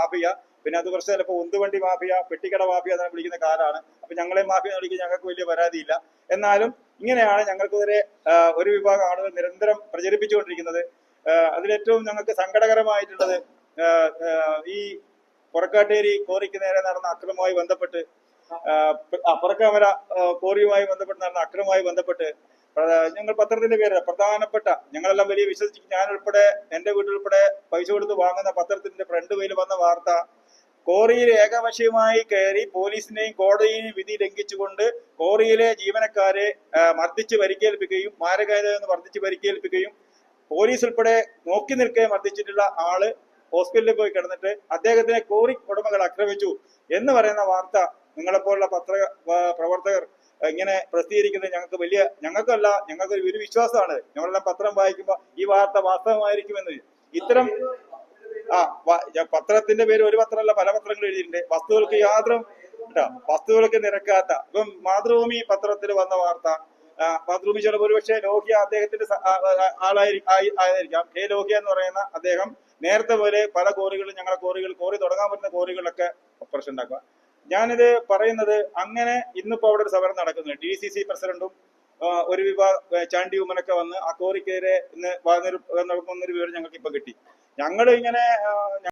Mafia, പിന്നെ അത് കുറച്ച് ചിലപ്പോൾ ഉന്തുവണ്ടി മാഫിയ, പെട്ടിക്കട മാഫിയ എന്നാണ് വിളിക്കുന്ന കാലാണ്. അപ്പൊ ഞങ്ങളെ മാഫിയ എന്ന് വിളിക്കാൻ ഞങ്ങൾക്ക് വലിയ പരാതിയില്ല. എന്നാലും ഇങ്ങനെയാണ് ഞങ്ങൾക്കെതിരെ ഒരു വിഭാഗം ആളുകൾ നിരന്തരം പ്രചരിപ്പിച്ചുകൊണ്ടിരിക്കുന്നത്. അതിലേറ്റവും ഞങ്ങൾക്ക് സങ്കടകരമായിട്ടുള്ളത് ഈ പുറക്കാട്ടേരി കോറിക്ക് നേരെ നടന്ന അക്രമവുമായി ബന്ധപ്പെട്ട്, പുറക്കാമല കോറിയുമായി ബന്ധപ്പെട്ട് നടന്ന അക്രമവുമായി ബന്ധപ്പെട്ട് ഞങ്ങൾ പത്രത്തിന്റെ പേര് പ്രധാനപ്പെട്ട, ഞങ്ങളെല്ലാം വലിയ വിശ്വസിച്ച്, ഞാൻ ഉൾപ്പെടെ എന്റെ വീട്ടിലുൾപ്പെടെ പൈസ കൊടുത്ത് വാങ്ങുന്ന പത്രത്തിന്റെ ഫ്രണ്ട് പേജിൽ വന്ന വാർത്ത, കോറിയിൽ ഏകപക്ഷീയമായി കയറി പോലീസിനെയും കോടതിയെയും വിധി ലംഘിച്ചുകൊണ്ട് കോറിയിലെ ജീവനക്കാരെ മർദ്ദിച്ച് പരിക്കേൽപ്പിക്കുകയും മാരകായുധം മർദ്ദിച്ച് പരിക്കേൽപ്പിക്കുകയും പോലീസ് ഉൾപ്പെടെ നോക്കി നിൽക്കെ മർദ്ദിച്ചിട്ടുള്ള ആള് ഹോസ്പിറ്റലിൽ പോയി കിടന്നിട്ട് അദ്ദേഹത്തിനെ കോറി ഉടമകൾ ആക്രമിച്ചു എന്ന് പറയുന്ന വാർത്ത നിങ്ങളെപ്പോലുള്ള പ്രവർത്തകർ ഇങ്ങനെ പ്രസിദ്ധീകരിക്കുന്നത് ഞങ്ങൾക്കല്ല, ഞങ്ങൾക്ക് ഒരു വിശ്വാസമാണ്. ഞങ്ങളെല്ലാം പത്രം വായിക്കുമ്പോൾ ഈ വാർത്ത വാസ്തവമായിരിക്കുമെന്ന്. ഇത്തരം പത്രത്തിന്റെ പേര് ഒരു പത്രമല്ല, പല പത്രങ്ങൾ എഴുതിയിട്ടുണ്ട്. വസ്തുക്കൾക്ക് നിരക്കാത്ത, ഇപ്പം മാതൃഭൂമി പത്രത്തിൽ വന്ന വാർത്ത, മാതൃഭൂമി ചിലപ്പോൾ ഒരുപക്ഷെ ലോഹിയ അദ്ദേഹത്തിന്റെ ആയിരിക്കാം. കെ ലോഹിയ എന്ന് പറയുന്ന അദ്ദേഹം നേരത്തെ പോലെ പല കോറികളും, ഞങ്ങളെ കോറി തുടങ്ങാൻ പറ്റുന്ന കോറികളിലൊക്കെ ഓപ്പറേഷൻ ഉണ്ടാക്കുക. ഞാനിത് പറയുന്നത്, അങ്ങനെ ഇന്നിപ്പോ അവിടെ ഒരു സമരം നടക്കുന്നുണ്ട്. DCC പ്രസിഡന്റും ഒരു വിഭാഗം ചാണ്ടി ഉമ്മനൊക്കെ വന്ന് ആ കോറിക്കെതിരെ ഇന്ന് നടക്കുന്നൊരു വിവരം ഞങ്ങൾക്ക് ഇപ്പൊ കിട്ടി. ഞങ്ങൾ ഇങ്ങനെ